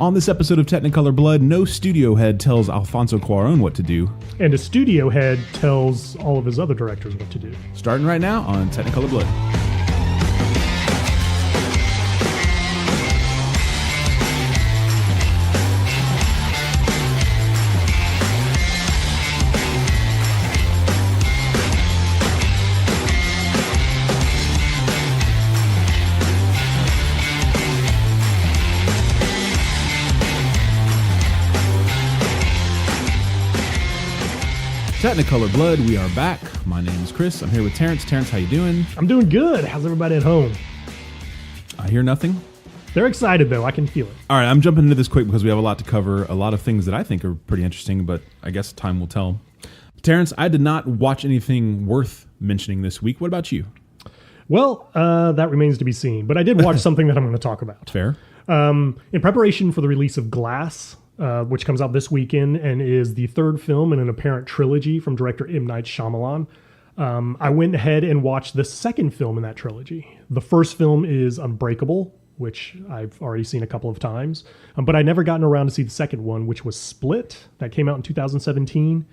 On this episode of Technicolor Blood, no studio head tells Alfonso Cuaron what to do. And a studio head tells all of his other directors what to do. Starting right now on Technicolor Blood. Technicolor Blood, we are back. My name is Chris. I'm here with Terrence. Terrence, how you doing? I'm doing good. How's everybody at home? I hear nothing. They're excited, though. I can feel it. All right, I'm jumping into this quick because we have a lot to cover, a lot of things that I think are pretty interesting, but I guess time will tell. Terrence, I did not watch anything worth mentioning this week. What about you? Well, that remains to be seen, but I did watch something that I'm going to talk about. Fair. In preparation for the release of Glass, which comes out this weekend and is the third film in an apparent trilogy from director M. Night Shyamalan. I went ahead and watched the second film in that trilogy. The first film is Unbreakable, which I've already seen a couple of times, but I'd never gotten around to see the second one, which was Split, that came out in 2017,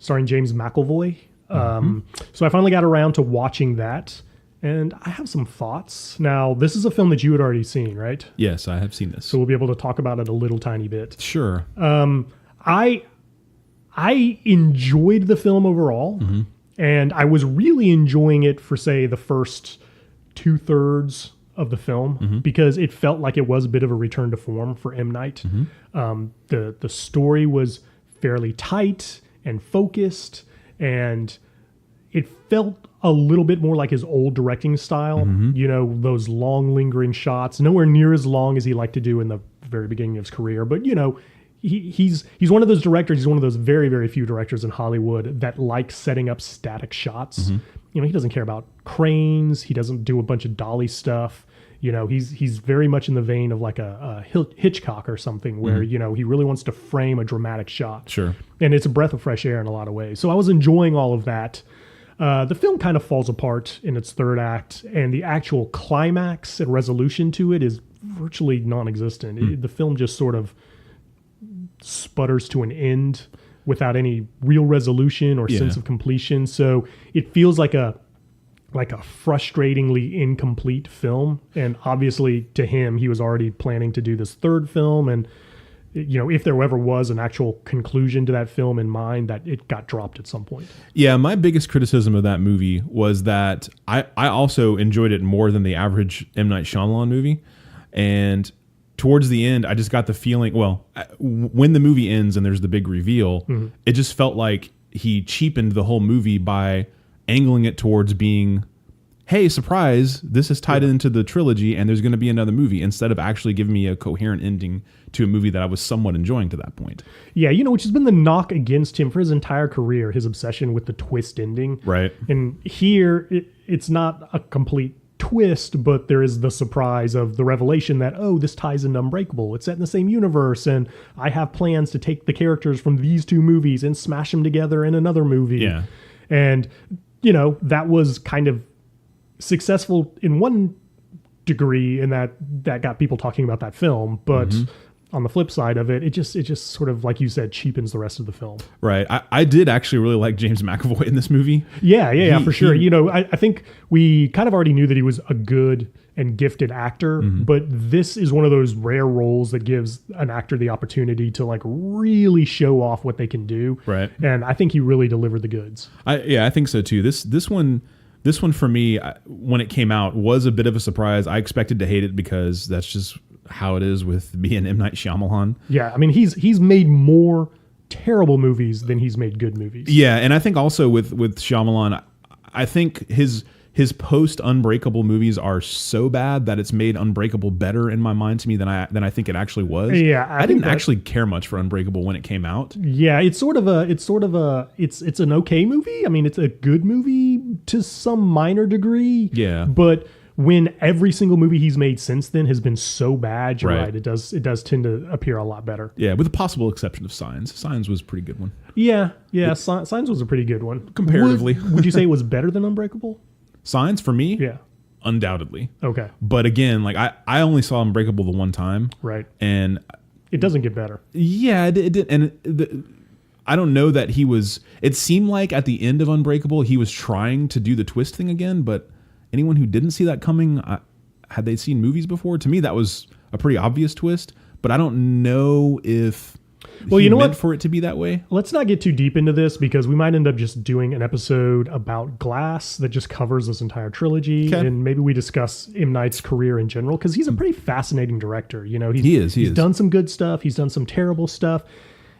starring James McAvoy. So I finally got around to watching that, and I have some thoughts. Now, this is a film that you had already seen, right? Yes, I have seen this. So we'll be able to talk about it a little tiny bit. Sure. I enjoyed the film overall, and I was really enjoying it for, say, the first 2/3 of the film, because it felt like it was a bit of a return to form for M. Night. The story was fairly tight and focused, and it felt a little bit more like his old directing style. You know, those long lingering shots, nowhere near as long as he liked to do in the very beginning of his career. But, you know, he's one of those directors. He's one of those very, very few directors in Hollywood that like setting up static shots. You know, he doesn't care about cranes. He doesn't do a bunch of dolly stuff. You know, he's very much in the vein of like a Hitchcock or something where, you know, he really wants to frame a dramatic shot. Sure. And it's a breath of fresh air in a lot of ways. So I was enjoying all of that. The film kind of falls apart in its third act, and the actual climax and resolution to it is virtually non-existent. The film just sort of sputters to an end without any real resolution or sense of completion. So it feels like a frustratingly incomplete film. And obviously to him, he was already planning to do this third film, and you know, if there ever was an actual conclusion to that film in mind, that it got dropped at some point. Yeah, my biggest criticism of that movie was that I also enjoyed it more than the average M. Night Shyamalan movie. And towards the end, I just got the feeling, well, when the movie ends and there's the big reveal, it just felt like he cheapened the whole movie by angling it towards being, hey, surprise, this is tied into the trilogy and there's going to be another movie, instead of actually giving me a coherent ending to a movie that I was somewhat enjoying to that point. Yeah, you know, which has been the knock against him for his entire career, his obsession with the twist ending. Right. And here, it's not a complete twist, but there is the surprise of the revelation that, oh, this ties into Unbreakable. It's set in the same universe, and I have plans to take the characters from these two movies and smash them together in another movie. Yeah. And, you know, that was kind of successful in one degree, in that got people talking about that film, but on the flip side of it, it just sort of, like you said, cheapens the rest of the film. Right. I did actually really like James McAvoy in this movie. Yeah, for sure. You know, I think we kind of already knew that he was a good and gifted actor, but this is one of those rare roles that gives an actor the opportunity to like really show off what they can do. Right. And I think he really delivered the goods. I think so too. This one for me, when it came out, was a bit of a surprise. I expected to hate it because that's just how it is with being M. Night Shyamalan. Yeah, I mean, he's made more terrible movies than he's made good movies. Yeah, and I think also with Shyamalan, I think his post Unbreakable movies are so bad that it's made Unbreakable better in my mind to me than I think it actually was. Yeah, I didn't actually care much for Unbreakable when it came out. Yeah, it's an okay movie. I mean, it's a good movie to some minor degree. Yeah, but when every single movie he's made since then has been so bad, you're right. It does tend to appear a lot better. Yeah, with the possible exception of Signs. Signs was a pretty good one. Yeah. Signs was a pretty good one. Comparatively. Would you say it was better than Unbreakable? Signs for me? Yeah. Undoubtedly. Okay. But again, like I only saw Unbreakable the one time. Right. And It doesn't get better. Yeah, it did. And I don't know that he was. It seemed like at the end of Unbreakable, he was trying to do the twist thing again. But anyone who didn't see that coming, had they seen movies before? To me, that was a pretty obvious twist. But I don't know if. Well, you know what? For it to be that way. Let's not get too deep into this because we might end up just doing an episode about Glass that just covers this entire trilogy, and maybe we discuss M. Night's career in general because he's a pretty fascinating director. You know, he's done some good stuff, he's done some terrible stuff,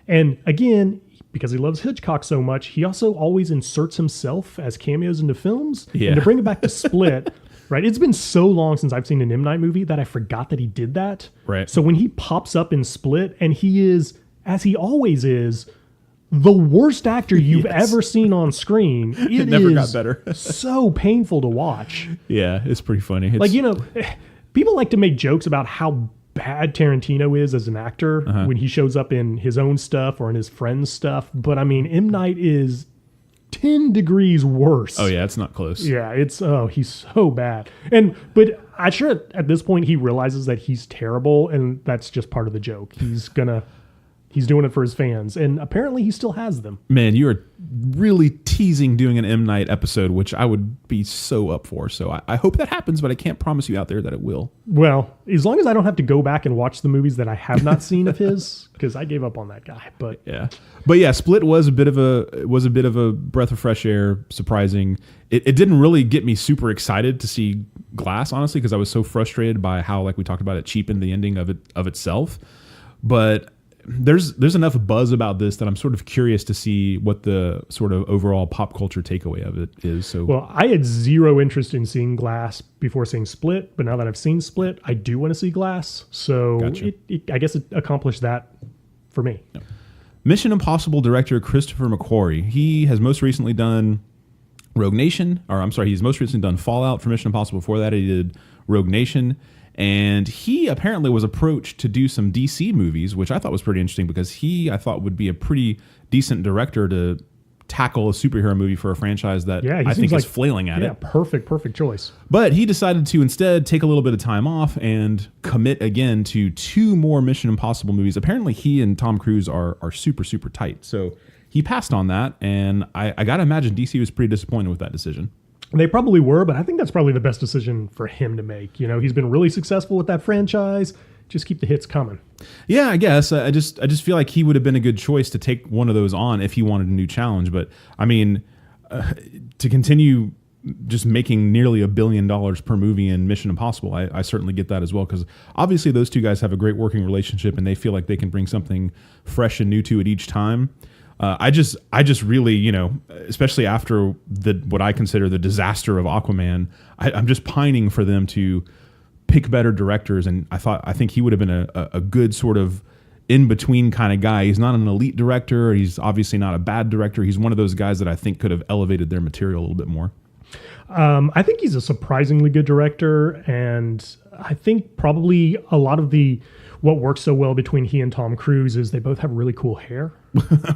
and again, because he loves Hitchcock so much, he also always inserts himself as cameos into films. Yeah. And to bring it back to Split. Right. It's been so long since I've seen an M. Night movie that I forgot that he did that. Right. So when he pops up in Split and he is, as he always is, the worst actor you've ever seen on screen, it never got better. So painful to watch. Yeah, it's pretty funny. Like, you know, people like to make jokes about how bad Tarantino is as an actor when he shows up in his own stuff or in his friends' stuff. But I mean, M. Night is 10 degrees worse. Oh, yeah, it's not close. Yeah, he's so bad. But I'm sure at this point he realizes that he's terrible, and that's just part of the joke. He's doing it for his fans, and apparently he still has them. Man, you are really teasing doing an M. Night episode, which I would be so up for. So I hope that happens, but I can't promise you out there that it will. Well, as long as I don't have to go back and watch the movies that I have not seen of his, because I gave up on that guy. But yeah, Split was a bit of a breath of fresh air. Surprising. It didn't really get me super excited to see Glass, honestly, because I was so frustrated by how, like we talked about, it cheapened the ending of itself. But there's enough buzz about this that I'm sort of curious to see what the sort of overall pop culture takeaway of it is. So, well, I had zero interest in seeing Glass before seeing Split, but now that I've seen Split, I do want to see Glass. So gotcha. I guess it accomplished that for me. Yeah. Mission Impossible director Christopher McQuarrie. He has most recently done he's most recently done Fallout for Mission Impossible. Before that, he did Rogue Nation. And he apparently was approached to do some DC movies, which I thought was pretty interesting because I thought would be a pretty decent director to tackle a superhero movie for a franchise that I think is flailing at it. Yeah, perfect choice. But he decided to instead take a little bit of time off and commit again to 2 more Mission Impossible movies. Apparently he and Tom Cruise are super, super tight. So he passed on that, and I got to imagine DC was pretty disappointed with that decision. They probably were, but I think that's probably the best decision for him to make. You know, he's been really successful with that franchise. Just keep the hits coming. Yeah, I guess. I just feel like he would have been a good choice to take one of those on if he wanted a new challenge. But I mean, to continue just making nearly $1 billion per movie in Mission Impossible, I certainly get that as well, because obviously those two guys have a great working relationship and they feel like they can bring something fresh and new to it each time. I just really, you know, especially after what I consider the disaster of Aquaman, I'm just pining for them to pick better directors. And I think he would have been a good sort of in between kind of guy. He's not an elite director. He's obviously not a bad director. He's one of those guys that I think could have elevated their material a little bit more. I think he's a surprisingly good director, and I think probably a lot of what works so well between he and Tom Cruise is they both have really cool hair.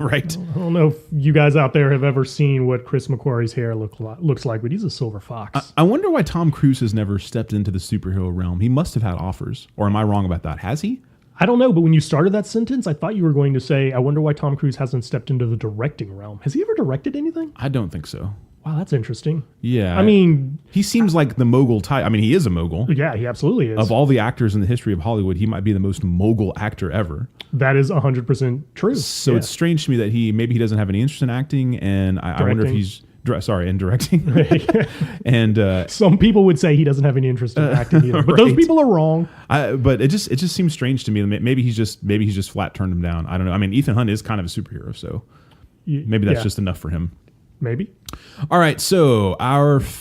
Right. I don't know if you guys out there have ever seen what Chris McQuarrie's hair looks like, but he's a silver fox. I wonder why Tom Cruise has never stepped into the superhero realm. He must have had offers, or am I wrong about that? Has he? I don't know, but when you started that sentence, I thought you were going to say, I wonder why Tom Cruise hasn't stepped into the directing realm. Has he ever directed anything? I don't think so. Wow, that's interesting. Yeah. I mean, he seems like the mogul type. I mean, he is a mogul. Yeah, he absolutely is. Of all the actors in the history of Hollywood, he might be the most mogul actor ever. That is 100% true. So it's strange to me that maybe he doesn't have any interest in acting, and I wonder if he's in directing. And some people would say he doesn't have any interest in acting either, but those people are wrong. But it just seems strange to me. Maybe he's just flat turned him down. I don't know. I mean, Ethan Hunt is kind of a superhero, so maybe that's just enough for him. Maybe. All right, so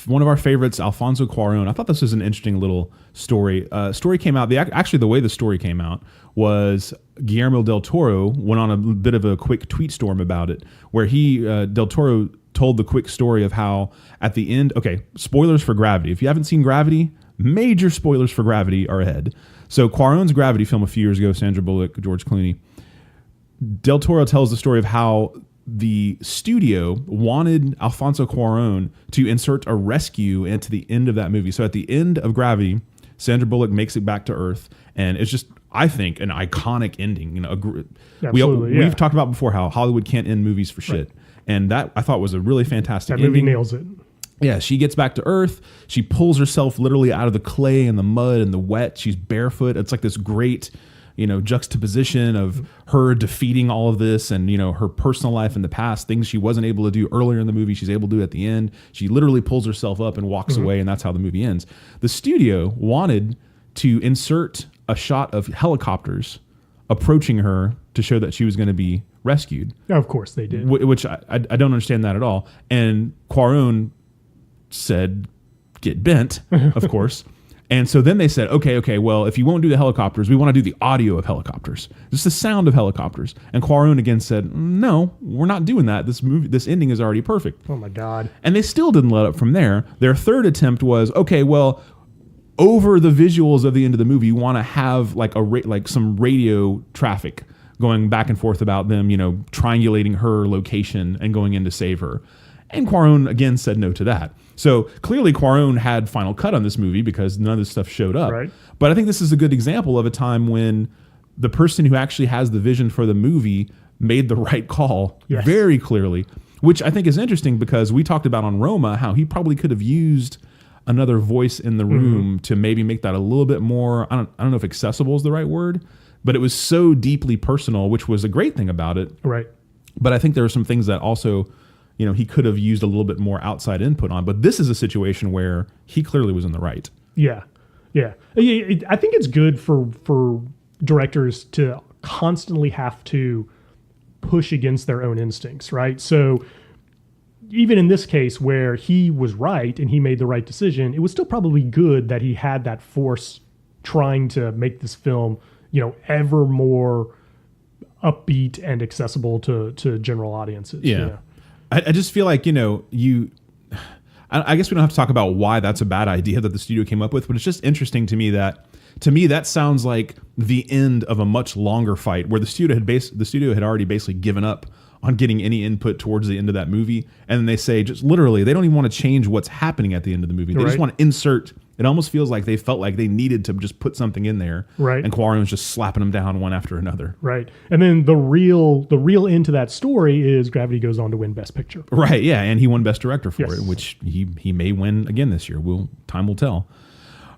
one of our favorites, Alfonso Cuaron. I thought this was an interesting little story. Story came out. Actually, the way the story came out was Guillermo del Toro went on a bit of a quick tweet storm about it, where del Toro told the quick story of how at the end. Okay, spoilers for Gravity. If you haven't seen Gravity, major spoilers for Gravity are ahead. So Cuaron's Gravity film a few years ago, Sandra Bullock, George Clooney. Del Toro tells the story of how the studio wanted Alfonso Cuarón to insert a rescue into the end of that movie. So at the end of Gravity, Sandra Bullock makes it back to Earth, and it's just, I think, an iconic ending. You know, we've talked about before how Hollywood can't end movies for shit, and that I thought was a really fantastic ending. That movie nails it. Yeah, she gets back to Earth. She pulls herself literally out of the clay and the mud and the wet. She's barefoot. It's like this great, you know, juxtaposition of her defeating all of this and, you know, her personal life in the past, things she wasn't able to do earlier in the movie, she's able to do at the end. She literally pulls herself up and walks away, and that's how the movie ends. The studio wanted to insert a shot of helicopters approaching her to show that she was going to be rescued. Of course they did. Which I don't understand that at all. And Cuaron said, get bent, of course. And so then they said, okay, well, if you won't do the helicopters, we want to do the audio of helicopters, just the sound of helicopters. And Cuaron again said, no, we're not doing that. This ending is already perfect. Oh my God. And they still didn't let up from there. Their third attempt was, okay, well, over the visuals of the end of the movie, you want to have like some radio traffic going back and forth about them, you know, triangulating her location and going in to save her. And Cuaron again said no to that. So clearly Cuaron had final cut on this movie because none of this stuff showed up. Right. But I think this is a good example of a time when the person who actually has the vision for the movie made the right call very clearly, which I think is interesting because we talked about on Roma how he probably could have used another voice in the room to maybe make that a little bit more, I don't know if accessible is the right word, but it was so deeply personal, which was a great thing about it. Right. But I think there are some things that also, you know, he could have used a little bit more outside input on. But this is a situation where he clearly was in the right. Yeah. I think it's good for directors to constantly have to push against their own instincts, right? So even in this case where he was right and he made the right decision, it was still probably good that he had that force trying to make this film, you know, ever more upbeat and accessible to general audiences. Yeah. You know? I just feel like, you know, I guess we don't have to talk about why that's a bad idea that the studio came up with, but it's just interesting to me that sounds like the end of a much longer fight where the studio had already basically given up on getting any input towards the end of that movie. And then they say, just literally, they don't even want to change what's happening at the end of the movie. They just want to insert. It almost feels like they felt like they needed to just put something in there. Right. And Cuaron was just slapping them down one after another. Right. And then the real end to that story is Gravity goes on to win Best Picture. Right. Yeah. And he won Best Director for it, which he may win again this year. Time will tell.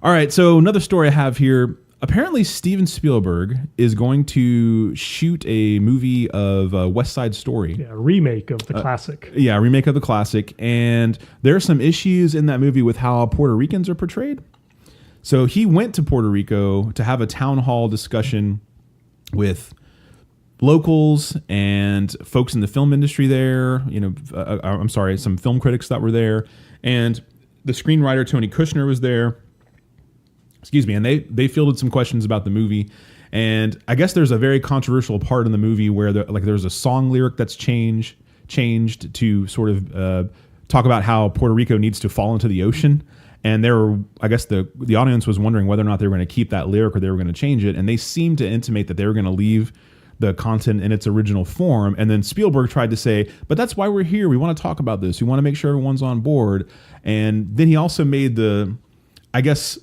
All right. So another story I have here. Apparently, Steven Spielberg is going to shoot a movie of West Side Story. Yeah, a remake of the classic. Yeah, a remake of the classic. And there are some issues in that movie with how Puerto Ricans are portrayed. So he went to Puerto Rico to have a town hall discussion with locals and folks in the film industry there. You know, some film critics that were there. And the screenwriter, Tony Kushner, was there. Excuse me, and they fielded some questions about the movie, and I guess there's a very controversial part in the movie where there's a song lyric that's changed to sort of talk about how Puerto Rico needs to fall into the ocean, and I guess the audience was wondering whether or not they were going to keep that lyric or they were going to change it, and they seemed to intimate that they were going to leave the content in its original form, and then Spielberg tried to say, but that's why we're here. We want to talk about this. We want to make sure everyone's on board, and then he also made I guess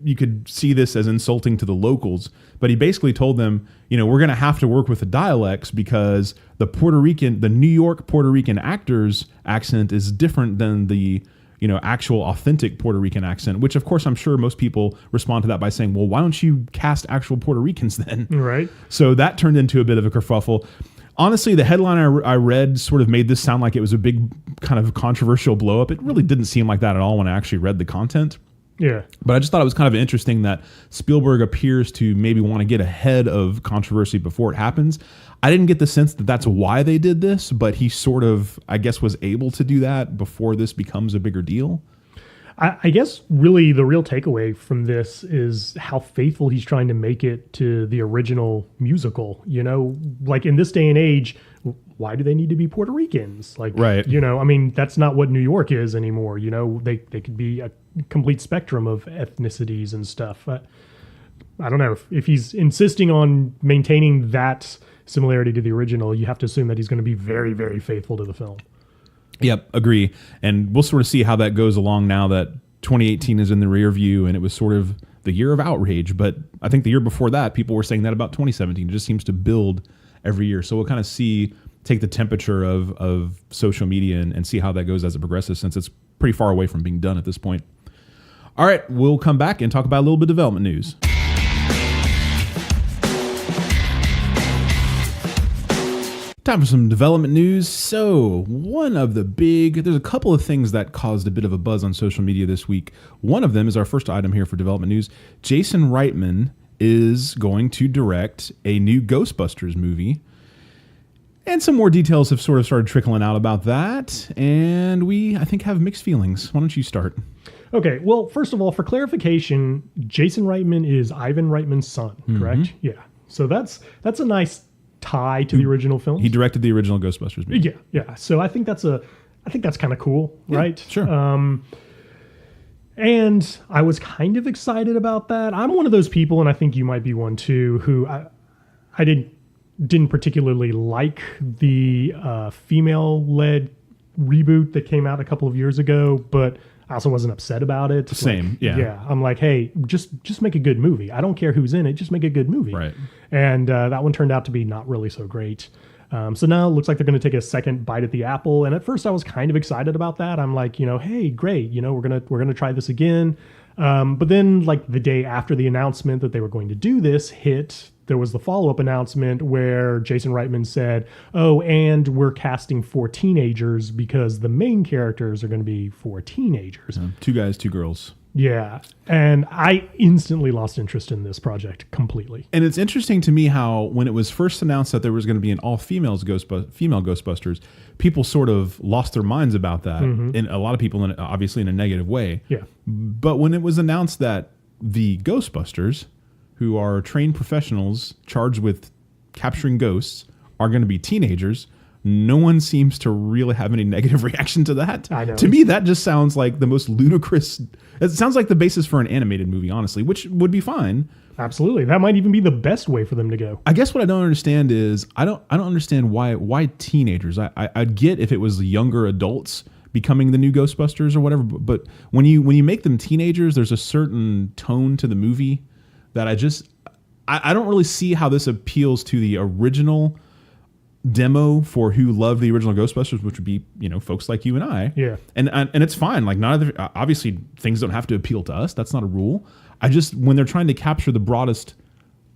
you could see this as insulting to the locals, but he basically told them, you know, we're going to have to work with the dialects because the New York Puerto Rican actor's accent is different than the, you know, actual authentic Puerto Rican accent, which of course I'm sure most people respond to that by saying, well, why don't you cast actual Puerto Ricans then? Right. So that turned into a bit of a kerfuffle. Honestly, the headline I read sort of made this sound like it was a big kind of controversial blow up. It really didn't seem like that at all when I actually read the content. Yeah. But I just thought it was kind of interesting that Spielberg appears to maybe want to get ahead of controversy before it happens. I didn't get the sense that that's why they did this, but he sort of, I guess, was able to do that before this becomes a bigger deal. I guess really the real takeaway from this is how faithful he's trying to make it to the original musical. You know, like in this day and age, why do they need to be Puerto Ricans? Like, right. You know, I mean, that's not what New York is anymore. You know, they could be a complete spectrum of ethnicities and stuff. I don't know if he's insisting on maintaining that similarity to the original, you have to assume that he's going to be very, very faithful to the film. Yep, agree. And we'll sort of see how that goes along now that 2018 is in the rear view, and it was sort of the year of outrage. But I think the year before that, people were saying that about 2017. It just seems to build every year. So we'll kind of take the temperature of social media and see how that goes as it progresses, since it's pretty far away from being done at this point. All right, we'll come back and talk about a little bit of development news. Time for some development news. So there's a couple of things that caused a bit of a buzz on social media this week. One of them is our first item here for development news. Jason Reitman is going to direct a new Ghostbusters movie. And some more details have sort of started trickling out about that. And we, I think, have mixed feelings. Why don't you start? Okay, well, first of all, for clarification, Jason Reitman is Ivan Reitman's son, correct? Mm-hmm. Yeah. So that's a nice tie to the original film. He directed the original Ghostbusters movie. Yeah. So I think that's kind of cool, right? Sure. And I was kind of excited about that. I'm one of those people, and I think you might be one too, who I didn't particularly like the female-led reboot that came out a couple of years ago, but I also wasn't upset about it. Same, yeah. Yeah, I'm like, hey, just make a good movie. I don't care who's in it, just make a good movie. Right. And that one turned out to be not really so great. So now it looks like they're going to take a second bite at the apple. And at first I was kind of excited about that. I'm like, hey, great, we're gonna try this again. But then, like, the day after the announcement that they were going to do this hit, there was the follow-up announcement where Jason Reitman said, oh, and we're casting 4 teenagers because the main characters are going to be 4 teenagers. 2 guys, 2 girls. Yeah. And I instantly lost interest in this project completely. And it's interesting to me how when it was first announced that there was going to be an all-female Ghostbusters, people sort of lost their minds about that. Mm-hmm. And a lot of people, obviously in a negative way. Yeah. But when it was announced that the Ghostbusters, who are trained professionals charged with capturing ghosts, are going to be teenagers, no one seems to really have any negative reaction to that. I know. To me, that just sounds like the most ludicrous. It sounds like the basis for an animated movie, honestly, which would be fine. Absolutely. That might even be the best way for them to go. I guess what I don't understand is I don't understand why teenagers. I'd get if it was younger adults becoming the new Ghostbusters or whatever, but when you make them teenagers, there's a certain tone to the movie that I don't really see how this appeals to the original demo for who loved the original Ghostbusters, which would be, folks like you and I. Yeah. And it's fine. Like, obviously things don't have to appeal to us. That's not a rule. When they're trying to capture the broadest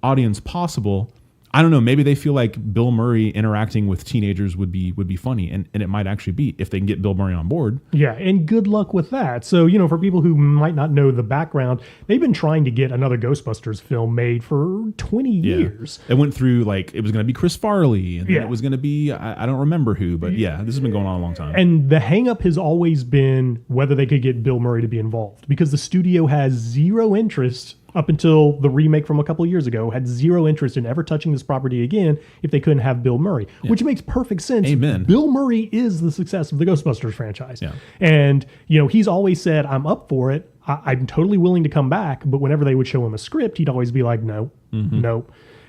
audience possible, I don't know, maybe they feel like Bill Murray interacting with teenagers would be funny, and it might actually be if they can get Bill Murray on board. Yeah, and good luck with that. So, for people who might not know the background, they've been trying to get another Ghostbusters film made for 20 years. It went through, like, it was going to be Chris Farley, and then it was going to be, I don't remember who, but this has been going on a long time. And the hang-up has always been whether they could get Bill Murray to be involved, because the studio has zero interest up until the remake from a couple of years ago, had zero interest in ever touching this property again if they couldn't have Bill Murray, which makes perfect sense. Amen. Bill Murray is the success of the Ghostbusters franchise. Yeah. And, he's always said, I'm up for it. I'm totally willing to come back. But whenever they would show him a script, he'd always be like, no.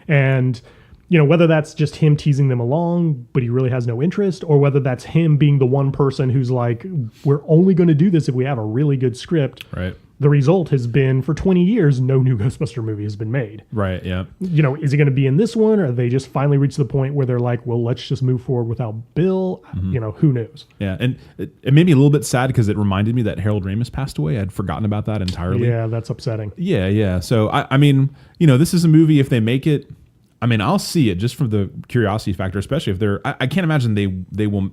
And, whether that's just him teasing them along, but he really has no interest, or whether that's him being the one person who's like, we're only going to do this if we have a really good script. Right. The result has been, for 20 years, no new Ghostbuster movie has been made. Right, yeah. Is it going to be in this one, or they just finally reached the point where they're like, well, let's just move forward without Bill? Mm-hmm. Who knows? Yeah, and it made me a little bit sad because it reminded me that Harold Ramis passed away. I'd forgotten about that entirely. Yeah, that's upsetting. Yeah. So, I mean, this is a movie, if they make it, I'll see it just from the curiosity factor, especially if they're. I can't imagine they will.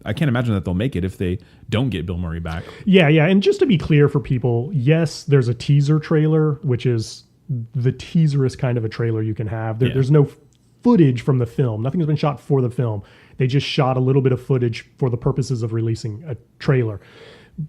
I can't imagine that they'll make it if they don't get Bill Murray back. Yeah. And just to be clear for people, yes, there's a teaser trailer, which is the teaserest kind of a trailer you can have. There's no footage from the film. Nothing's been shot for the film. They just shot a little bit of footage for the purposes of releasing a trailer.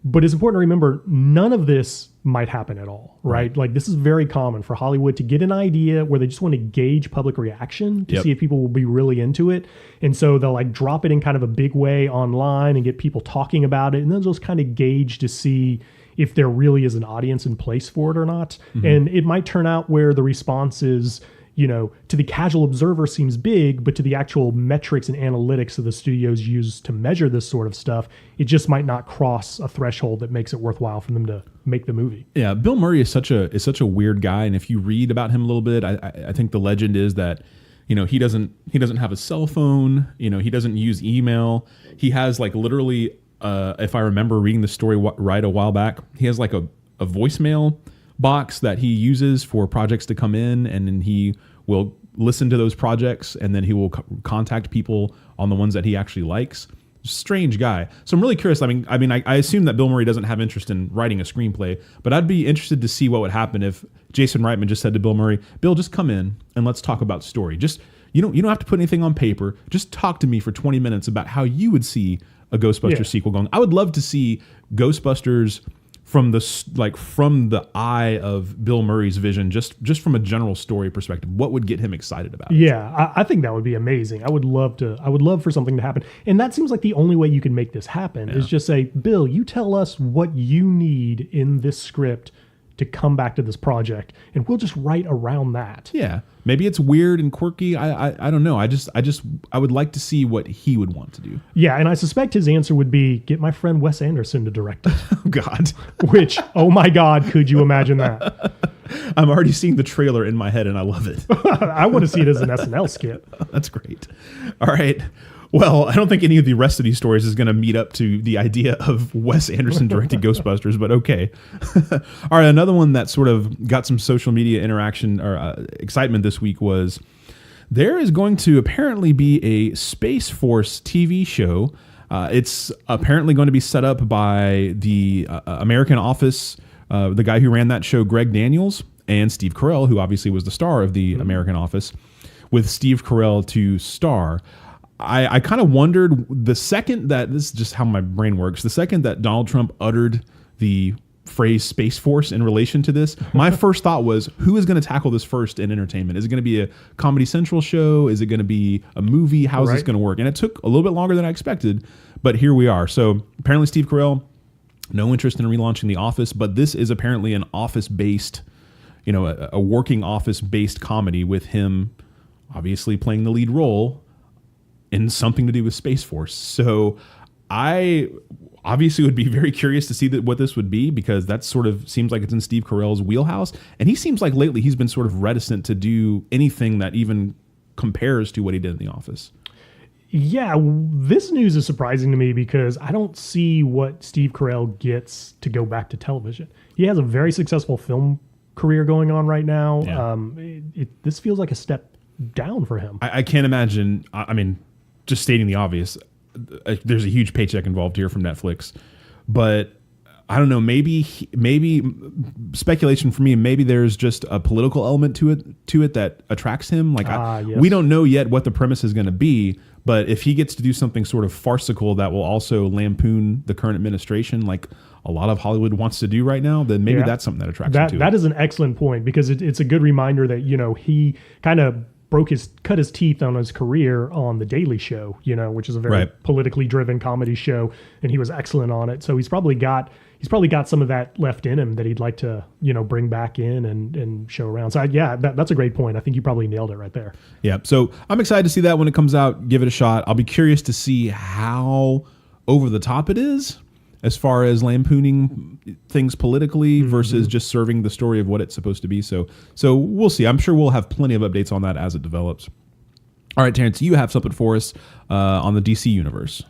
But it's important to remember, none of this might happen at all, right? Like, this is very common for Hollywood to get an idea where they just want to gauge public reaction to see if people will be really into it. And so they'll, like, drop it in kind of a big way online and get people talking about it. And then those kind of gauge to see if there really is an audience in place for it or not. Mm-hmm. And it might turn out where the response is, to the casual observer seems big, but to the actual metrics and analytics that the studios use to measure this sort of stuff, it just might not cross a threshold that makes it worthwhile for them to make the movie. Yeah, Bill Murray is such a weird guy, and if you read about him a little bit, I think the legend is that he doesn't have a cell phone. He doesn't use email. He has like literally, if I remember reading the story right a while back, he has like a voicemail box that he uses for projects to come in, and then he will listen to those projects, and then he will contact people on the ones that he actually likes. Strange guy. So I'm really curious. I mean, I assume that Bill Murray doesn't have interest in writing a screenplay, but I'd be interested to see what would happen if Jason Reitman just said to Bill Murray, "Bill, just come in and let's talk about story. Just you don't have to put anything on paper. Just talk to me for 20 minutes about how you would see a Ghostbusters sequel going." I would love to see Ghostbusters from the eye of Bill Murray's vision, just from a general story perspective. What would get him excited about it? Yeah, I think that would be amazing. I would love for something to happen. And that seems like the only way you can make this happen is just say, Bill, you tell us what you need in this script to come back to this project, and we'll just write around that. Yeah. Maybe it's weird and quirky. I don't know. I would like to see what he would want to do. Yeah, and I suspect his answer would be, get my friend Wes Anderson to direct it. Oh, God. Which, oh my God, could you imagine that? I'm already seeing the trailer in my head, and I love it. I want to see it as an SNL skit. That's great. All right. Well, I don't think any of the rest of these stories is going to meet up to the idea of Wes Anderson directing Ghostbusters, but okay. All right, another one that sort of got some social media interaction or excitement this week was there is going to apparently be a Space Force TV show. It's apparently going to be set up by the American Office, the guy who ran that show, Greg Daniels, and Steve Carell, who obviously was the star of the American Office, with Steve Carell to star. I kind of wondered the second that, this is just how my brain works, the second that Donald Trump uttered the phrase Space Force in relation to this, my first thought was, who is going to tackle this first in entertainment? Is it going to be a Comedy Central show? Is it going to be a movie? How is this going to work? And it took a little bit longer than I expected, but here we are. So apparently Steve Carell, no interest in relaunching The Office, but this is apparently an office-based, a working office-based comedy with him obviously playing the lead role in something to do with Space Force. So I obviously would be very curious to see what this would be, because that sort of seems like it's in Steve Carell's wheelhouse. And he seems like lately he's been sort of reticent to do anything that even compares to what he did in The Office. Yeah, this news is surprising to me because I don't see what Steve Carell gets to go back to television. He has a very successful film career going on right now. Yeah. This feels like a step down for him. I can't imagine. I mean, just stating the obvious, there's a huge paycheck involved here from Netflix, but I don't know, maybe speculation for me, maybe there's just a political element to it that attracts him. Like yes. We don't know yet what the premise is going to be, but if he gets to do something sort of farcical that will also lampoon the current administration, like a lot of Hollywood wants to do right now, then maybe that's something that attracts him to it. That is an excellent point, because it's a good reminder that, he kind of cut his teeth on his career on The Daily Show, which is a very politically driven comedy show, and he was excellent on it. So he's probably got some of that left in him that he'd like to, bring back in and show around. So that's a great point. I think you probably nailed it right there. Yeah. So I'm excited to see that when it comes out. Give it a shot. I'll be curious to see how over the top it is as far as lampooning things politically versus just serving the story of what it's supposed to be. So we'll see. I'm sure we'll have plenty of updates on that as it develops. All right, Terrence, you have something for us on the DC universe.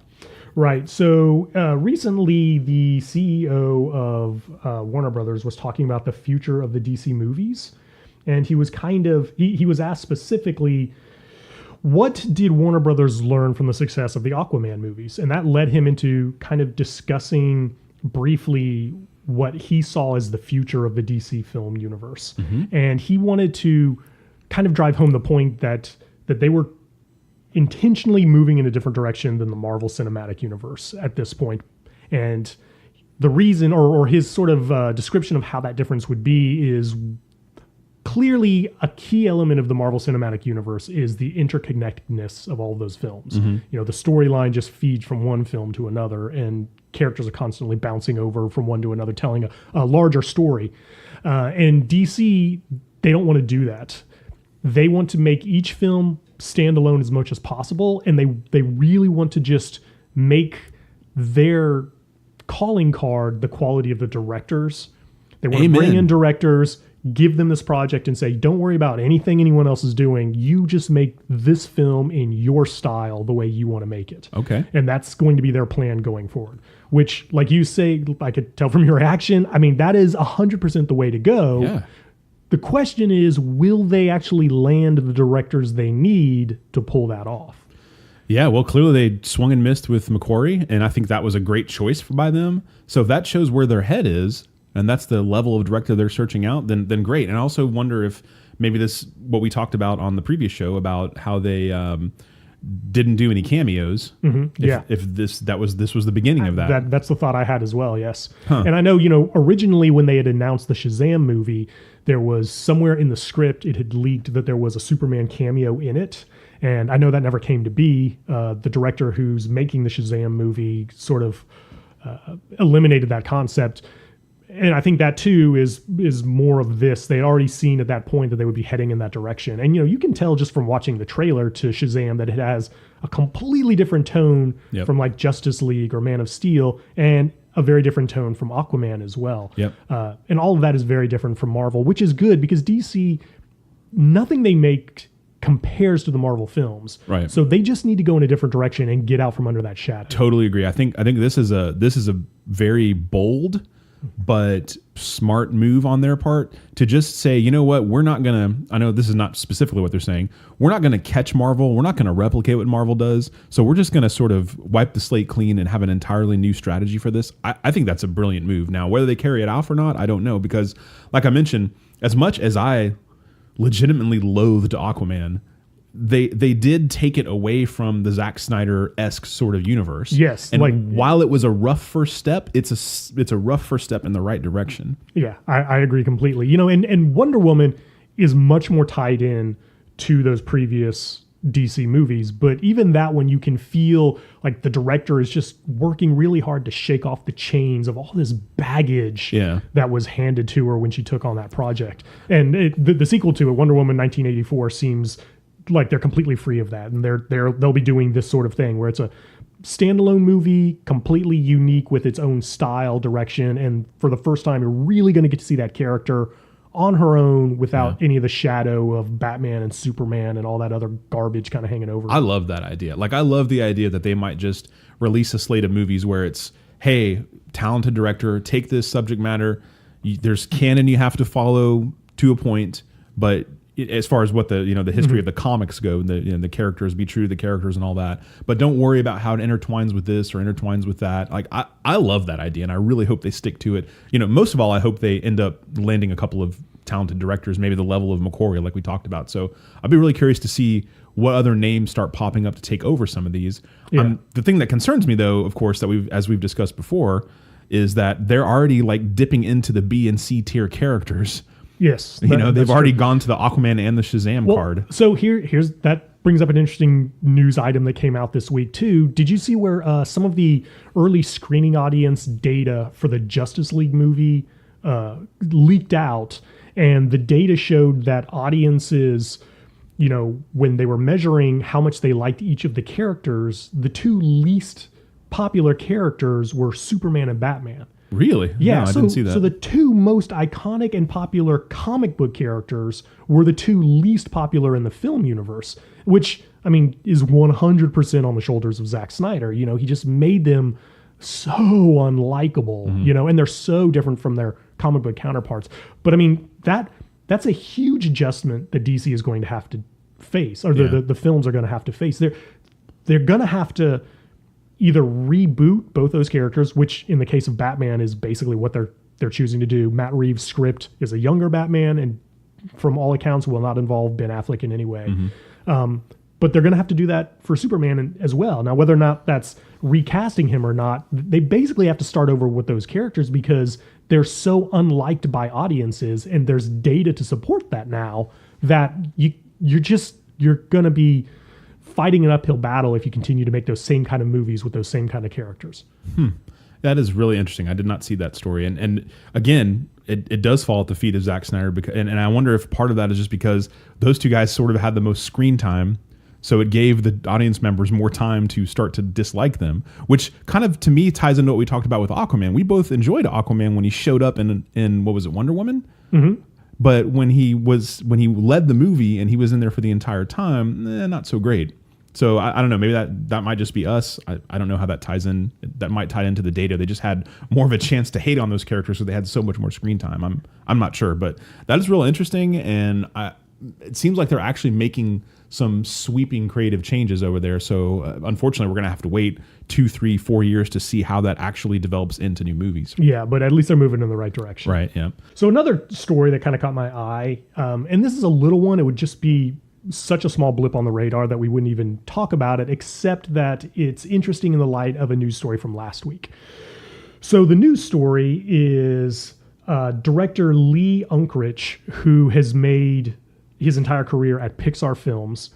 Right. So recently, the CEO of Warner Brothers was talking about the future of the DC movies, and he was he was asked specifically, what did Warner Brothers learn from the success of the Aquaman movies? And that led him into kind of discussing briefly what he saw as the future of the DC film universe. And he wanted to kind of drive home the point that they were intentionally moving in a different direction than the Marvel Cinematic Universe at this point. And the reason, or his sort of description of how that difference would be, is clearly a key element of the Marvel Cinematic Universe is the interconnectedness of all of those films. The storyline just feeds from one film to another, and characters are constantly bouncing over from one to another, telling a larger story. And DC, they don't want to do that. they want to make each film stand alone as much as possible, and they really want to just make their calling card the quality of the directors. They want to bring in directors, give them this project and say, don't worry about anything anyone else is doing. You just make this film in your style, the way you want to make it. Okay. And that's going to be their plan going forward, which, like you say, I could tell from your reaction, I mean, that is 100% the way to go. Yeah. The question is, will they actually land the directors they need to pull that off? Yeah, well, clearly they swung and missed with McQuarrie, and I think that was a great choice by them. So if that shows where their head is, and that's the level of director they're searching out, then great. And I also wonder if maybe this, what we talked about on the previous show about how they didn't do any cameos. Mm-hmm. If this was the beginning of that. That's the thought I had as well. Yes. And I know, originally when they had announced the Shazam movie, there was somewhere in the script, it had leaked that there was a Superman cameo in it. And I know that never came to be. The director who's making the Shazam movie sort of eliminated that concept. And I think that too is more of this. They had already seen at that point that they would be heading in that direction. And you can tell just from watching the trailer to Shazam that it has a completely different tone from like Justice League or Man of Steel, and a very different tone from Aquaman as well. Yep. And all of that is very different from Marvel, which is good because DC, nothing they make compares to the Marvel films. Right. So they just need to go in a different direction and get out from under that shadow. Totally agree. I think this is a very bold but smart move on their part to just say, you know what, we're not going to, I know this is not specifically what they're saying, we're not going to catch Marvel, we're not going to replicate what Marvel does, so we're just going to sort of wipe the slate clean and have an entirely new strategy for this. I think that's a brilliant move. Now, whether they carry it off or not, I don't know, because like I mentioned, as much as I legitimately loathed Aquaman, they did take it away from the Zack Snyder-esque sort of universe. Yes. And while it was a rough first step, it's a rough first step in the right direction. Yeah, I agree completely. And Wonder Woman is much more tied in to those previous DC movies. But even that one, you can feel like the director is just working really hard to shake off the chains of all this baggage that was handed to her when she took on that project. And the sequel to it, Wonder Woman 1984, seems like they're completely free of that, and they'll be doing this sort of thing where it's a standalone movie, completely unique with its own style, direction, and for the first time, you're really going to get to see that character on her own without any of the shadow of Batman and Superman and all that other garbage kind of hanging over. I love that idea. Like, I love the idea that they might just release a slate of movies where it's, hey, talented director, take this subject matter. There's canon you have to follow to a point, but as far as what the history of the comics go, the characters, be true to the characters and all that, but don't worry about how it intertwines with this or intertwines with that. Like, I love that idea, and I really hope they stick to it. Most of all, I hope they end up landing a couple of talented directors, maybe the level of McQuarrie, like we talked about. So I'll be really curious to see what other names start popping up to take over some of these. The thing that concerns me, though, of course, that as we've discussed before, is that they're already like dipping into the B and C tier characters. Yes. They've already gone to the Aquaman and the Shazam card. So here's that brings up an interesting news item that came out this week too. Did you see where some of the early screening audience data for the Justice League movie leaked out, and the data showed that audiences, when they were measuring how much they liked each of the characters, the two least popular characters were Superman and Batman. Really? Yeah, no, I didn't see that. So the two most iconic and popular comic book characters were the two least popular in the film universe, which, I mean, is 100% on the shoulders of Zack Snyder. He just made them so unlikable, and they're so different from their comic book counterparts. But I mean, that's a huge adjustment that DC is going to have to face, or the films are going to have to face. They're going to have to either reboot both those characters, which in the case of Batman is basically what they're choosing to do. Matt Reeves' script is a younger Batman, and from all accounts will not involve Ben Affleck in any way. But they're going to have to do that for Superman as well. Now, whether or not that's recasting him or not, they basically have to start over with those characters because they're so unliked by audiences, and there's data to support that now, that you're going to be fighting an uphill battle if you continue to make those same kind of movies with those same kind of characters. That is really interesting. I did not see that story. And again, it does fall at the feet of Zack Snyder, because, and I wonder if part of that is just because those two guys sort of had the most screen time, so it gave the audience members more time to start to dislike them, which kind of, to me, ties into what we talked about with Aquaman. We both enjoyed Aquaman when he showed up in what was it, Wonder Woman? Mm-hmm. But when he led the movie and he was in there for the entire time, not so great. So I don't know. Maybe that might just be us. I don't know how that ties in. That might tie into the data. They just had more of a chance to hate on those characters, so they had so much more screen time. I'm not sure, but that is real interesting, and it seems like they're actually making some sweeping creative changes over there. So unfortunately, we're going to have to wait 2, 3, 4 years to see how that actually develops into new movies. Yeah, but at least they're moving in the right direction. Right. Yeah. So another story that kind of caught my eye, and this is a little one. It would just be such a small blip on the radar that we wouldn't even talk about it, except that it's interesting in the light of a news story from last week. So the news story is director Lee Unkrich, who has made his entire career at Pixar Films.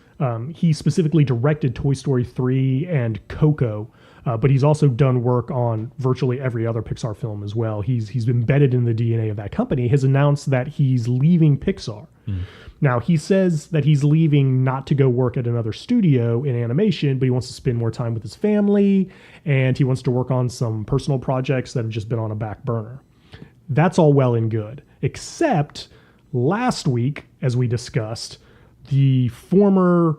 He specifically directed Toy Story 3 and Coco, but he's also done work on virtually every other Pixar film as well. He's embedded in the DNA of that company. Has announced that he's leaving Pixar. Now, he says that he's leaving not to go work at another studio in animation, but he wants to spend more time with his family, and he wants to work on some personal projects that have just been on a back burner. That's all well and good, except last week, as we discussed, the former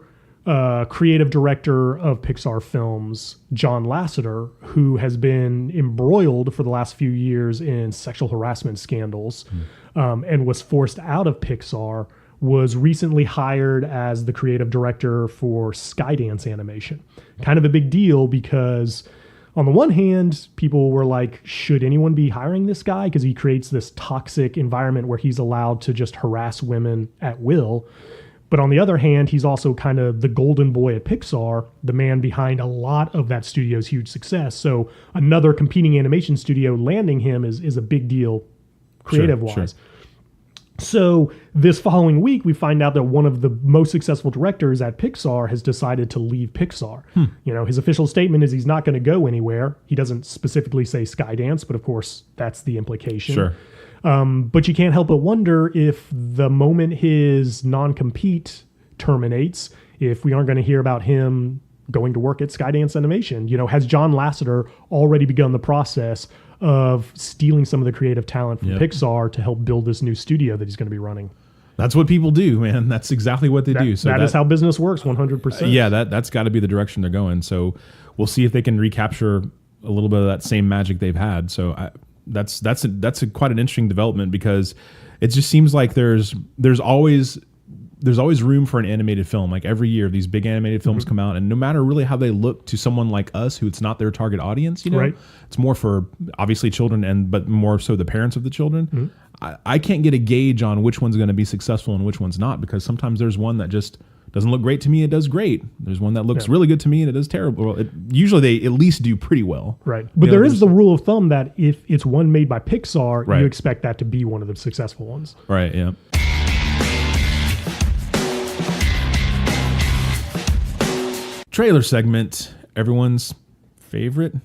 creative director of Pixar Films, John Lasseter, who has been embroiled for the last few years in sexual harassment scandals and was forced out of Pixar, was recently hired as the creative director for Skydance Animation. Kind of a big deal because on the one hand, people were like, should anyone be hiring this guy? Because he creates this toxic environment where he's allowed to just harass women at will. But on the other hand, he's also kind of the golden boy at Pixar, the man behind a lot of that studio's huge success. So another competing animation studio landing him is a big deal creative-wise. Sure. So this following week, we find out that one of the most successful directors at Pixar has decided to leave Pixar. You know, his official statement is he's not going to go anywhere. He doesn't specifically say Skydance, but of course, that's the implication. Sure. But you can't help but wonder if the moment his non-compete terminates, if we aren't going to hear about him going to work at Skydance Animation. You know, has John Lasseter already begun the process of stealing some of the creative talent from Pixar to help build this new studio that he's going to be running? That's what people do, man. That's exactly what they do. So that is how business works, 100%. Yeah, that's got to be the direction they're going. So we'll see if they can recapture a little bit of that same magic they've had. So that's quite an interesting development, because it just seems like there's always room for an animated film. Like every year, these big animated films come out, and no matter really how they look to someone like us, who it's not their target audience, you know, right. It's more for obviously children, but more so the parents of the children. I can't get a gauge on which one's going to be successful and which one's not, because sometimes there's one that just doesn't look great to me. It does great. There's one that looks really good to me, and it does terrible. Usually they at least do pretty well. Right. But there is the rule of thumb that if it's one made by Pixar, you expect that to be one of the successful ones. Right. Yeah. Trailer segment, everyone's favorite.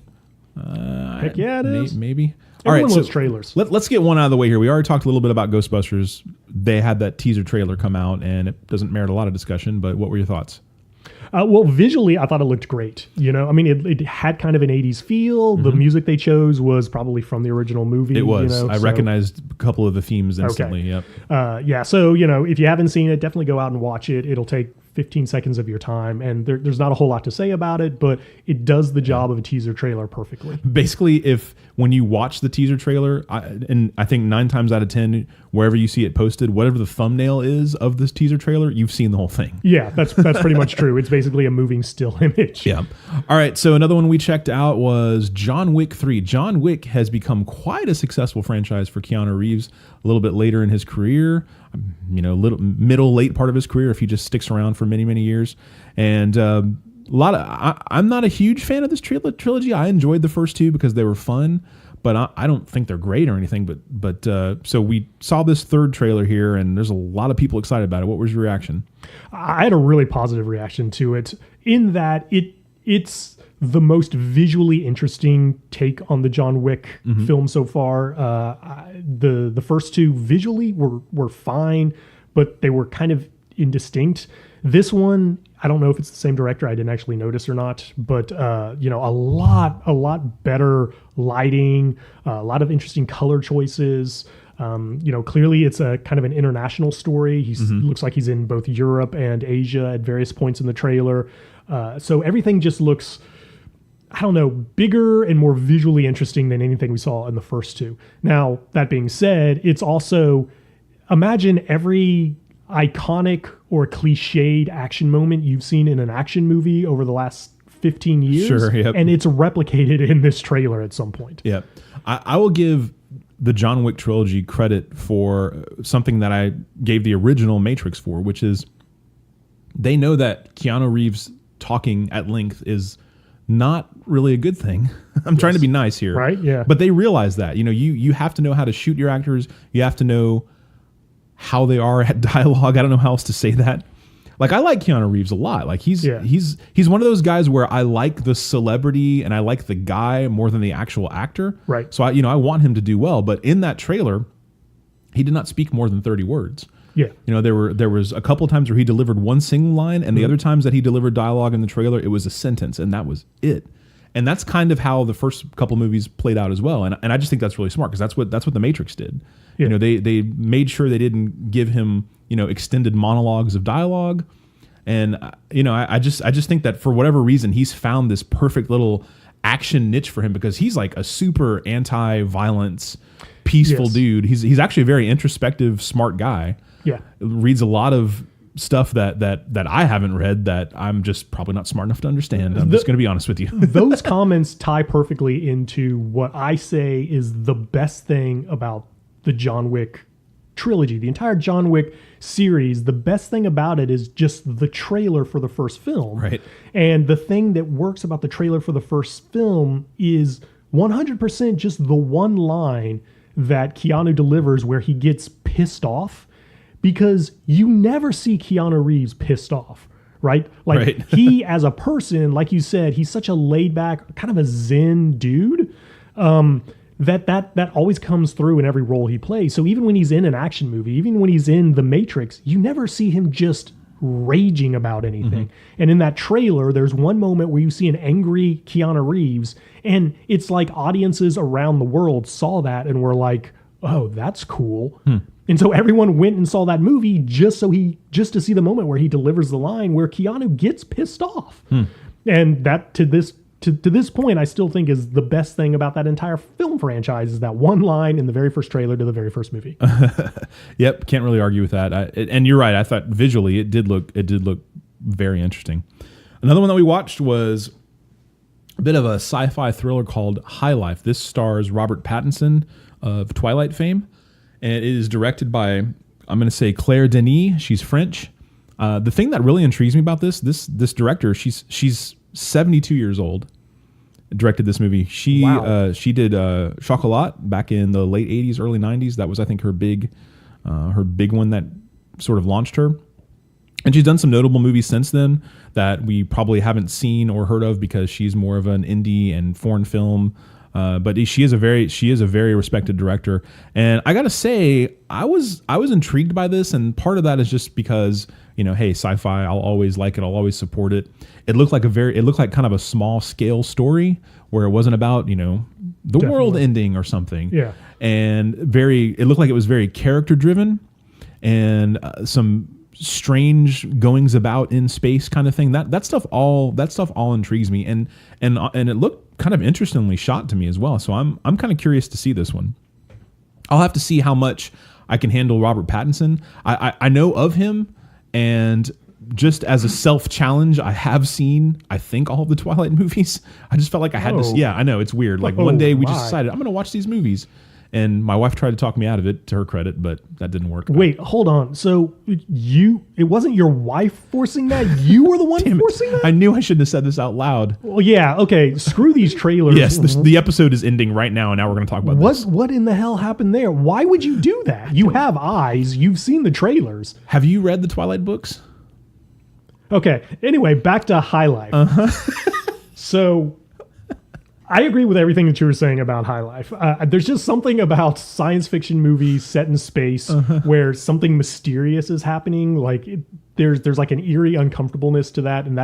Heck yeah, it is. Maybe. Everyone loves trailers. Let's get one out of the way here. We already talked a little bit about Ghostbusters. They had that teaser trailer come out, and it doesn't merit a lot of discussion, but what were your thoughts? Well, visually, I thought it looked great. You know, I mean, it had kind of an 80s feel. The music they chose was probably from the original movie. It was. You know, I recognized a couple of the themes instantly. Okay. Yep. Yeah. So, you know, if you haven't seen it, definitely go out and watch it. It'll take 15 seconds of your time, and there's not a whole lot to say about it, but it does the job of a teaser trailer perfectly. Basically, when you watch the teaser trailer, and I think 9 times out of 10, wherever you see it posted, whatever the thumbnail is of this teaser trailer, you've seen the whole thing. Yeah, that's pretty much true. It's basically a moving still image. Yeah. All right, so another one we checked out was John Wick 3. John Wick has become quite a successful franchise for Keanu Reeves a little bit later in his career. You know, late part of his career, if he just sticks around for many, many years. And I'm not a huge fan of this trilogy. I enjoyed the first 2 because they were fun, but I don't think they're great or anything. But so we saw this third trailer here, and there's a lot of people excited about it. What was your reaction? I had a really positive reaction to it, in that it's the most visually interesting take on the John Wick film so far. The first two visually were fine, but they were kind of indistinct. This one, I don't know if it's the same director. I didn't actually notice or not, but a lot better lighting, a lot of interesting color choices. Clearly it's a kind of an international story. He looks like he's in both Europe and Asia at various points in the trailer. So everything just looks, I don't know, bigger and more visually interesting than anything we saw in the first two. Now, that being said, it's also, imagine every iconic or cliched action moment you've seen in an action movie over the last 15 years. Sure, yep. And it's replicated in this trailer at some point. Yeah. I will give the John Wick trilogy credit for something that I gave the original Matrix for, which is they know that Keanu Reeves talking at length is not really a good thing. I'm trying to be nice here. Right, yeah. But they realize that. You have to know how to shoot your actors. You have to know how they are at dialogue. I don't know how else to say that. Like, I like Keanu Reeves a lot. Like, he's one of those guys where I like the celebrity and I like the guy more than the actual actor. Right. So I want him to do well. But in that trailer, he did not speak more than 30 words. Yeah. There was a couple of times where he delivered one single line, and the other times that he delivered dialogue in the trailer, it was a sentence, and that was it. And that's kind of how the first couple movies played out as well. And I just think that's really smart, because that's what the Matrix did. Yeah. They made sure they didn't give him extended monologues of dialogue. And I just think that for whatever reason, he's found this perfect little action niche for him, because he's like a super anti-violence, peaceful dude. He's actually a very introspective, smart guy. Yeah. Reads a lot of stuff that I haven't read that I'm just probably not smart enough to understand. I'm just going to be honest with you. Those comments tie perfectly into what I say is the best thing about the John Wick trilogy, the entire John Wick series. The best thing about it is just the trailer for the first film. Right. And the thing that works about the trailer for the first film is 100% just the one line that Keanu delivers where he gets pissed off. Because you never see Keanu Reeves pissed off, right? Like, he, as a person, like you said, he's such a laid back, kind of a zen dude, that always comes through in every role he plays. So even when he's in an action movie, even when he's in The Matrix, you never see him just raging about anything. And in that trailer, there's one moment where you see an angry Keanu Reeves, and it's like audiences around the world saw that and were like, oh, that's cool. And so everyone went and saw that movie just to see the moment where he delivers the line where Keanu gets pissed off. And that to this point, I still think is the best thing about that entire film franchise, is that one line in the very first trailer to the very first movie. Yep, can't really argue with that. And you're right. I thought visually it did look very interesting. Another one that we watched was a bit of a sci-fi thriller called High Life. This stars Robert Pattinson of Twilight fame. And it is directed by, I'm going to say, Claire Denis. She's French. The thing that really intrigues me about this director, she's 72 years old. Directed this movie. She did Chocolat back in the late 80s, early 90s. That was, I think, her big one that sort of launched her. And she's done some notable movies since then that we probably haven't seen or heard of, because she's more of an indie and foreign film. But she is a very respected director, and I gotta say, I was intrigued by this, and part of that is just because hey, sci-fi, I'll always like it, I'll always support it. It looked like kind of a small scale story where it wasn't about the world ending or something. Yeah, and it looked like it was very character driven, and some strange goings about in space kind of thing. That stuff all intrigues me, and it looked kind of interestingly shot to me as well. So I'm kind of curious to see this one. I'll have to see how much I can handle Robert Pattinson. I know of him, and just as a self-challenge, I have seen, I think, all of the Twilight movies. I just felt like I had to. Yeah, I know, it's weird. Like one day we just decided, I'm going to watch these movies. And my wife tried to talk me out of it, to her credit, but that didn't work. Wait, hold on. So it wasn't your wife forcing that? You were the one forcing that? I knew I shouldn't have said this out loud. Well, yeah, okay. Screw these trailers. Yes, the episode is ending right now, and now we're going to talk about this. What in the hell happened there? Why would you do that? You have eyes. You've seen the trailers. Have you read the Twilight books? Okay. Anyway, back to High Life. So I agree with everything that you were saying about High Life. There's just something about science fiction movies set in space where something mysterious is happening. Like there's like an eerie uncomfortableness to that. And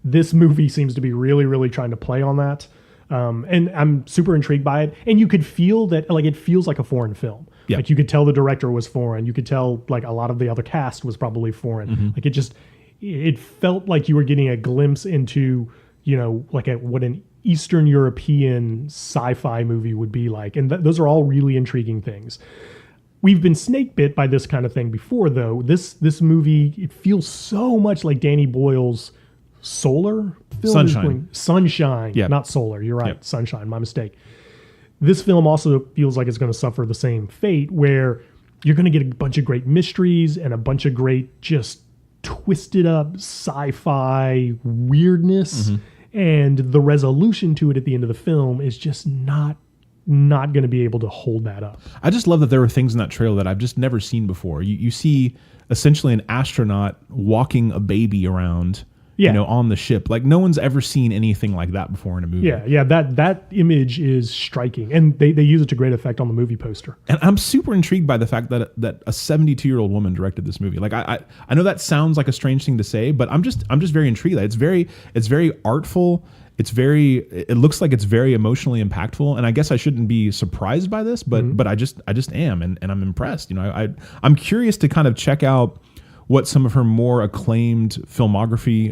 this movie seems to be really, really trying to play on that. And I'm super intrigued by it. And you could feel that, like, it feels like a foreign film. Yep. Like you could tell the director was foreign. You could tell like a lot of the other cast was probably foreign. Like it felt like you were getting a glimpse into, like what an Eastern European sci-fi movie would be like. And those are all really intriguing things. We've been snake bit by this kind of thing before, though. This movie, it feels so much like Danny Boyle's Solar film. Sunshine. Yep. Not Solar. You're right. Yep. Sunshine. My mistake. This film also feels like it's going to suffer the same fate, where you're going to get a bunch of great mysteries and a bunch of great just twisted up sci-fi weirdness. And the resolution to it at the end of the film is just not going to be able to hold that up. I just love that there were things in that trailer that I've just never seen before. You see essentially an astronaut walking a baby around, on the ship. Like no one's ever seen anything like that before in a movie. Yeah. That image is striking, and they use it to great effect on the movie poster. And I'm super intrigued by the fact that a 72-year-old woman directed this movie. Like I know that sounds like a strange thing to say, but I'm just very intrigued. It's very artful. It looks like it's very emotionally impactful, and I guess I shouldn't be surprised by this, but I just am, and I'm impressed. I'm curious to kind of check out what some of her more acclaimed filmography,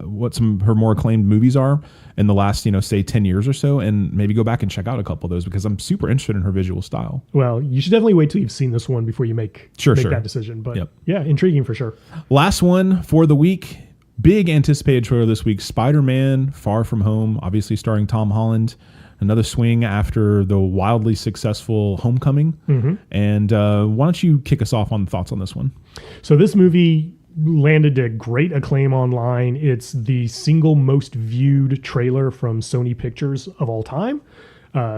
what some of her more acclaimed movies are in the last, say 10 years or so, and maybe go back and check out a couple of those, because I'm super interested in her visual style. Well, you should definitely wait till you've seen this one before you make that decision. But yeah, intriguing for sure. Last one for the week. Big anticipated trailer this week, Spider-Man Far From Home, obviously starring Tom Holland. Another swing after the wildly successful Homecoming. And why don't you kick us off on thoughts on this one? So this movie landed a great acclaim online. It's the single most viewed trailer from Sony Pictures of all time.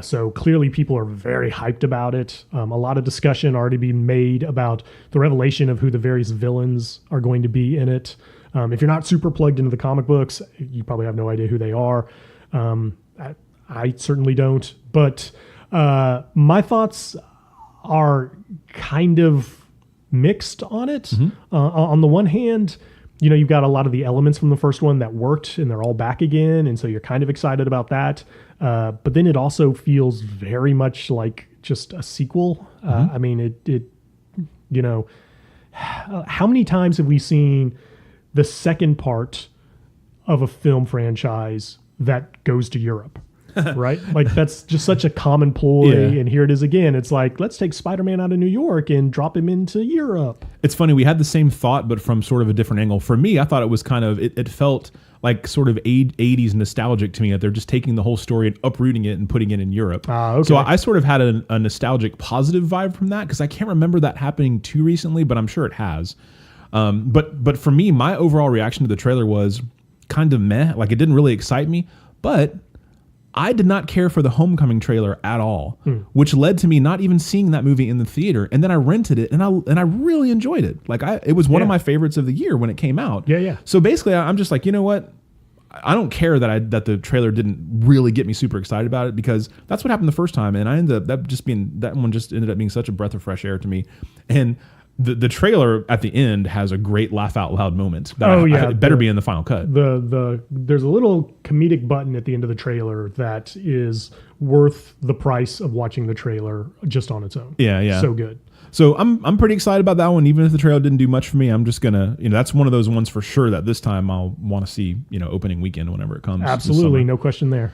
So clearly people are very hyped about it. A lot of discussion already being made about the revelation of who the various villains are going to be in it. If you're not super plugged into the comic books, you probably have no idea who they are. I certainly don't. But my thoughts are kind of mixed on it. On the one hand, you've got a lot of the elements from the first one that worked, and they're all back again. And so you're kind of excited about that. But then it also feels very much like just a sequel. I mean, how many times have we seen the second part of a film franchise that goes to Europe? Right? Like that's just such a common ploy. And here it is again. It's like, let's take Spider-Man out of New York and drop him into Europe. It's funny. We had the same thought, but from sort of a different angle. For me, I thought it was kind of, it felt like sort of 80s nostalgic to me, that they're just taking the whole story and uprooting it and putting it in Europe. Okay. So I sort of had a nostalgic positive vibe from that, because I can't remember that happening too recently, but I'm sure it has. But for me, my overall reaction to the trailer was kind of meh. Like it didn't really excite me, but I did not care for the Homecoming trailer at all, which led to me not even seeing that movie in the theater. And then I rented it, and I really enjoyed it. Like it was one of my favorites of the year when it came out. Yeah. So basically, I'm just like, you know what? I don't care that the trailer didn't really get me super excited about it, because that's what happened the first time, and I ended up that one just ended up being such a breath of fresh air to me. And the trailer at the end has a great laugh out loud moment. It better be in the final cut. There's a little comedic button at the end of the trailer that is worth the price of watching the trailer just on its own. Yeah. So good. So I'm pretty excited about that one. Even if the trailer didn't do much for me, I'm just gonna, that's one of those ones for sure that this time I'll want to see, opening weekend whenever it comes. Absolutely, no question there.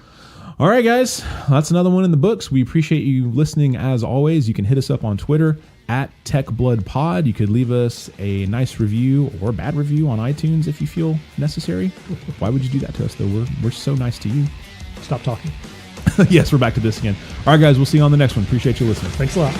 All right, guys, that's another one in the books. We appreciate you listening as always. You can hit us up on Twitter @TechBloodPod. You could leave us a nice review or bad review on iTunes if you feel necessary. Why would you do that to us, though? We're so nice to you. Stop talking. Yes, we're back to this again. All right, guys, we'll see you on the next one. Appreciate you listening. Thanks a lot.